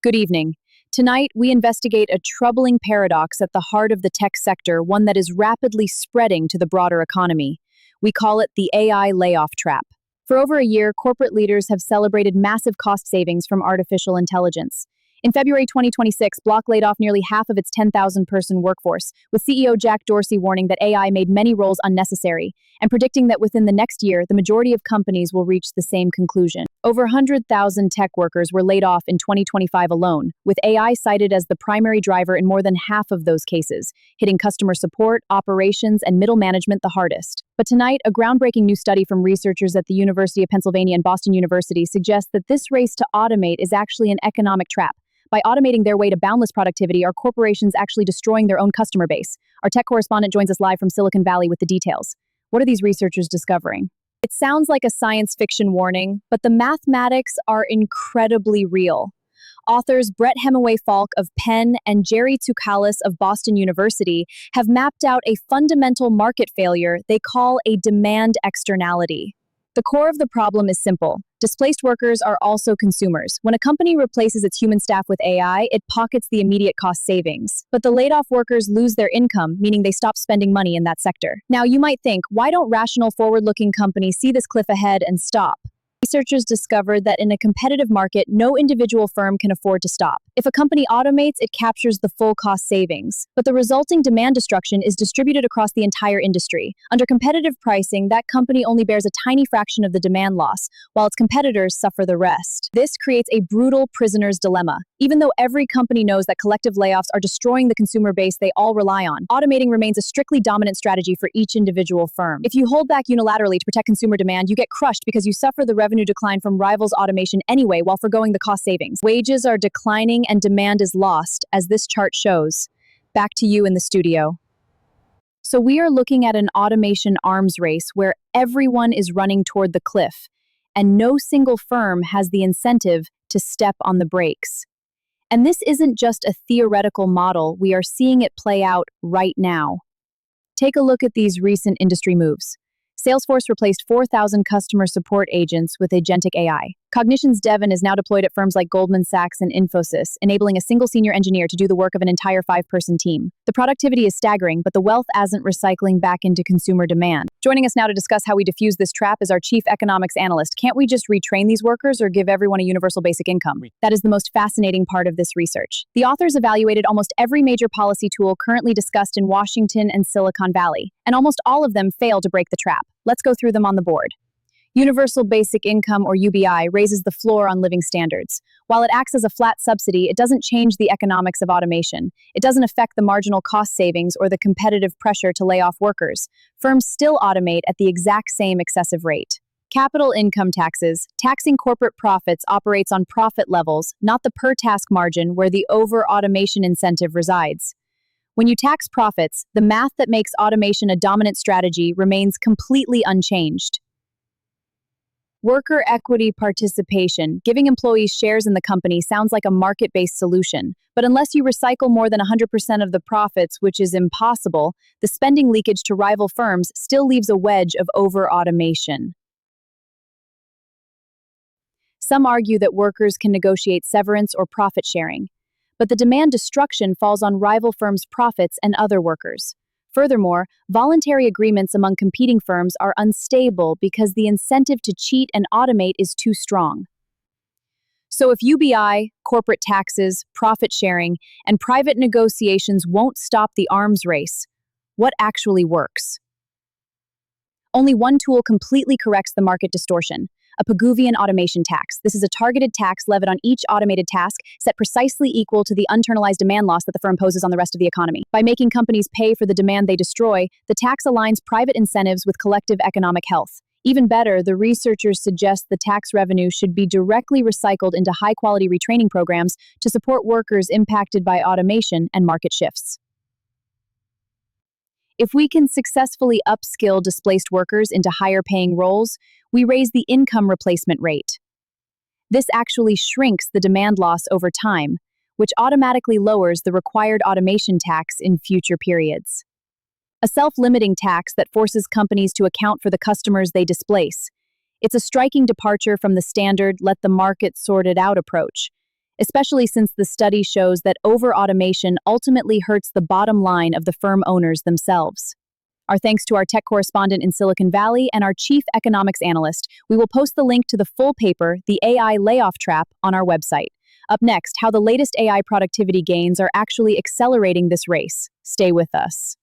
Good evening. Tonight, we investigate a troubling paradox at the heart of the tech sector, one that is rapidly spreading to the broader economy. We call it the AI layoff trap. For over a year, corporate leaders have celebrated massive cost savings from artificial intelligence. In February 2026, Block laid off nearly half of its 10,000-person workforce, with CEO Jack Dorsey warning that AI made many roles unnecessary, and predicting that within the next year, the majority of companies will reach the same conclusion. Over 100,000 tech workers were laid off in 2025 alone, with AI cited as the primary driver in more than half of those cases, hitting customer support, operations, and middle management the hardest. But tonight, a groundbreaking new study from researchers at the University of Pennsylvania and Boston University suggests that this race to automate is actually an economic trap. By automating their way to boundless productivity, are corporations actually destroying their own customer base? Our tech correspondent joins us live from Silicon Valley with the details. What are these researchers discovering? It sounds like a science fiction warning, but the mathematics are incredibly real. Authors Brett Hemingway Falk of Penn and Jerry Tsoukalis of Boston University have mapped out a fundamental market failure they call a demand externality. The core of the problem is simple. Displaced workers are also consumers. When a company replaces its human staff with AI, it pockets the immediate cost savings. But the laid-off workers lose their income, meaning they stop spending money in that sector. Now, you might think, why don't rational, forward-looking companies see this cliff ahead and stop? Researchers discovered that in a competitive market, no individual firm can afford to stop. If a company automates, it captures the full cost savings. But the resulting demand destruction is distributed across the entire industry. Under competitive pricing, that company only bears a tiny fraction of the demand loss, while its competitors suffer the rest. This creates a brutal prisoner's dilemma. Even though every company knows that collective layoffs are destroying the consumer base they all rely on, automating remains a strictly dominant strategy for each individual firm. If you hold back unilaterally to protect consumer demand, you get crushed because you suffer the revenue decline from rivals' automation anyway while forgoing the cost savings. Wages are declining and demand is lost, as this chart shows. Back to you in the studio. So we are looking at an automation arms race where everyone is running toward the cliff, and no single firm has the incentive to step on the brakes. And this isn't just a theoretical model, we are seeing it play out right now. Take a look at these recent industry moves. Salesforce replaced 4,000 customer support agents with agentic AI. Cognition's Devon is now deployed at firms like Goldman Sachs and Infosys, enabling a single senior engineer to do the work of an entire 5-person team. The productivity is staggering, but the wealth isn't recycling back into consumer demand. Joining us now to discuss how we defuse this trap is our chief economics analyst. Can't we just retrain these workers or give everyone a universal basic income? That is the most fascinating part of this research. The authors evaluated almost every major policy tool currently discussed in Washington and Silicon Valley, and almost all of them fail to break the trap. Let's go through them on the board. Universal Basic Income, or UBI, raises the floor on living standards. While it acts as a flat subsidy, it doesn't change the economics of automation. It doesn't affect the marginal cost savings or the competitive pressure to lay off workers. Firms still automate at the exact same excessive rate. Capital income taxes. Taxing corporate profits operates on profit levels, not the per-task margin where the over-automation incentive resides. When you tax profits, the math that makes automation a dominant strategy remains completely unchanged. Worker equity participation. Giving employees shares in the company sounds like a market-based solution. But unless you recycle more than 100% of the profits, which is impossible, the spending leakage to rival firms still leaves a wedge of over-automation. Some argue that workers can negotiate severance or profit sharing, but the demand destruction falls on rival firms' profits and other workers. Furthermore, voluntary agreements among competing firms are unstable because the incentive to cheat and automate is too strong. So if UBI, corporate taxes, profit sharing, and private negotiations won't stop the arms race, what actually works? Only one tool completely corrects the market distortion: a Pigouvian automation tax. This is a targeted tax levied on each automated task, set precisely equal to the internalized demand loss that the firm poses on the rest of the economy. By making companies pay for the demand they destroy, the tax aligns private incentives with collective economic health. Even better, the researchers suggest the tax revenue should be directly recycled into high-quality retraining programs to support workers impacted by automation and market shifts. If we can successfully upskill displaced workers into higher-paying roles, we raise the income replacement rate. This actually shrinks the demand loss over time, which automatically lowers the required automation tax in future periods. A self-limiting tax that forces companies to account for the customers they displace. It's a striking departure from the standard let the market sort it out approach. especially since the study shows that over-automation ultimately hurts the bottom line of the firm owners themselves. Our thanks to our tech correspondent in Silicon Valley and our chief economics analyst. We will post the link to the full paper, The AI Layoff Trap, on our website. Up next, how the latest AI productivity gains are actually accelerating this race. Stay with us.